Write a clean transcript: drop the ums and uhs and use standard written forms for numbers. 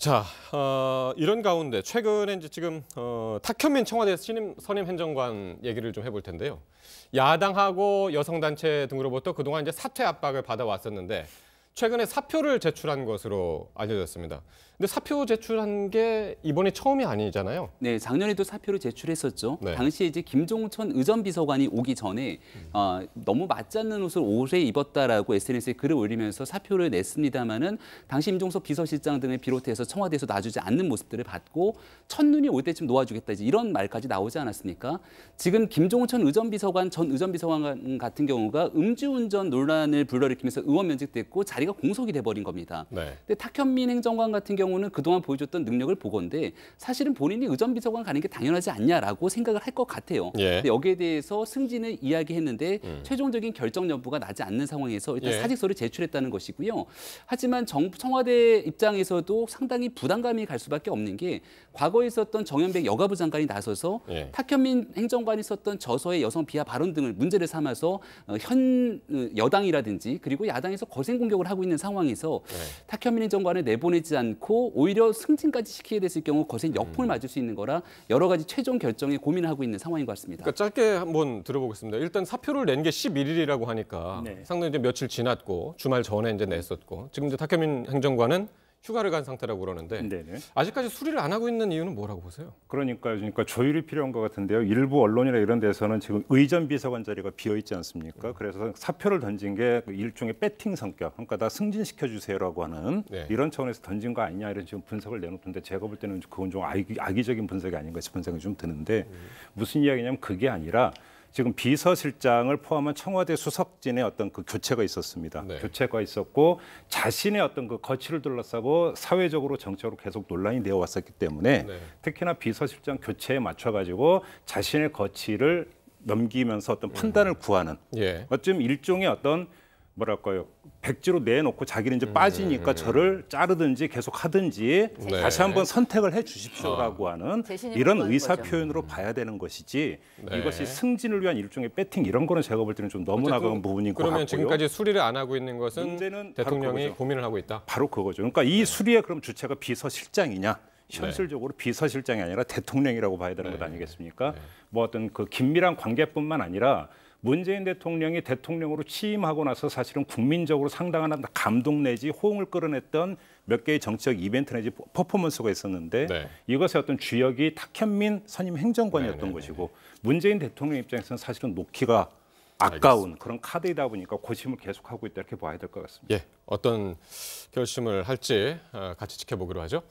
자, 이런 가운데 최근에 이제 지금 탁현민 청와대 선임 행정관 얘기를 좀 해볼 텐데요. 야당하고 여성단체 등으로부터 그동안 이제 사퇴 압박을 받아왔었는데 최근에 사표를 제출한 것으로 알려졌습니다. 근데 사표 제출한 게 이번이 처음이 아니잖아요. 네, 작년에도 사표를 제출했었죠. 네. 당시에 이제 김종천 의전비서관이 오기 전에 너무 맞지 않는 옷을 오래 입었다라고 SNS에 글을 올리면서 사표를 냈습니다마는 당시 임종석 비서실장 등을 비롯해서 청와대에서 놔주지 않는 모습들을 봤고 첫눈이 올 때쯤 놓아주겠다 이제 이런 말까지 나오지 않았습니까? 지금 김종천 전 의전비서관 같은 경우가 음주운전 논란을 불러일으키면서 의원 면직됐고 자리가 공석이 돼버린 겁니다. 네. 근데 탁현민 행정관 같은 경우는 그동안 보여줬던 능력을 보건데 사실은 본인이 의전비서관 가는 게 당연하지 않냐라고 생각을 할 것 같아요. 예. 근데 여기에 대해서 승진을 이야기했는데 최종적인 결정 여부가 나지 않는 상황에서 일단 예. 사직서를 제출했다는 것이고요. 하지만 청와대 입장에서도 상당히 부담감이 갈 수밖에 없는 게 과거에 있었던 정현백 여가부 장관이 나서서 예. 탁현민 행정관이 썼던 저서의 여성 비하 발언 등을 문제를 삼아서 현 여당이라든지 그리고 야당에서 거센 공격을 하고 있는 상황에서 탁현민 행정관을 내보내지 않고 오히려 승진까지 시키게 됐을 경우 거센 역풍을 맞을 수 있는 거라 여러 가지 최종 결정에 고민을 하고 있는 상황인 것 같습니다. 그러니까 짧게 한번 들어보겠습니다. 일단 사표를 낸 게 11일이라고 하니까 네. 상당히 이제 며칠 지났고 주말 전에 이제 냈었고 지금 이제 탁현민 행정관은 휴가를 간 상태라고 그러는데 네네. 아직까지 수리를 안 하고 있는 이유는 뭐라고 보세요? 그러니까 조율이 필요한 것 같은데요. 일부 언론이나 이런 데서는 지금 의전 비서관 자리가 비어 있지 않습니까? 그래서 사표를 던진 게 일종의 배팅 성격, 그러니까 다 승진시켜 주세요라고 하는 네. 이런 차원에서 던진 거 아니냐 이런 지금 분석을 내놓던데 제가 볼 때는 그건 좀 악의적인 분석이 아닌가 싶은 생각이 좀 드는데 무슨 이야기냐면 그게 아니라 지금 비서실장을 포함한 청와대 수석진의 어떤 그 교체가 있었습니다. 네. 교체가 있었고 자신의 어떤 그 거취를 둘러싸고 사회적으로 정책으로 계속 논란이 되어 왔었기 때문에 네. 특히나 비서실장 교체에 맞춰가지고 자신의 거취를 넘기면서 어떤 판단을 구하는 예. 어쩜 일종의 어떤 뭐랄까요 백지로 내놓고 자기는 이제 빠지니까 저를 자르든지 계속 하든지 네. 다시 한번 선택을 해 주십시오라고 하는 재신임을 이런 구하는 의사 거죠. 표현으로 봐야 되는 것이지 네. 이것이 승진을 위한 일종의 배팅 이런 거는 제가 볼 때는 좀 너무 나간 부분인 것 그러면 같고요. 지금까지 수리를 안 하고 있는 것은 문제는 바로 대통령이 그거죠. 고민을 하고 있다. 바로 그거죠. 그러니까 이 수리의 그럼 주체가 비서실장이냐? 현실적으로 비서실장이 아니라 대통령이라고 봐야 되는 것 아니겠습니까? 뭐 어떤 그 긴밀한 관계뿐만 아니라 문재인 대통령이 대통령으로 취임하고 나서 사실은 국민적으로 상당한 감동 내지 호응을 끌어냈던 몇 개의 정치적 이벤트 내지 퍼포먼스가 있었는데 네. 이것의 어떤 주역이 탁현민 선임 행정관이었던 네네네. 것이고 문재인 대통령 입장에서는 사실은 놓기가 아까운 그런 카드이다 보니까 고심을 계속하고 있다 이렇게 봐야 될 것 같습니다. 예, 어떤 결심을 할지 같이 지켜보기로 하죠.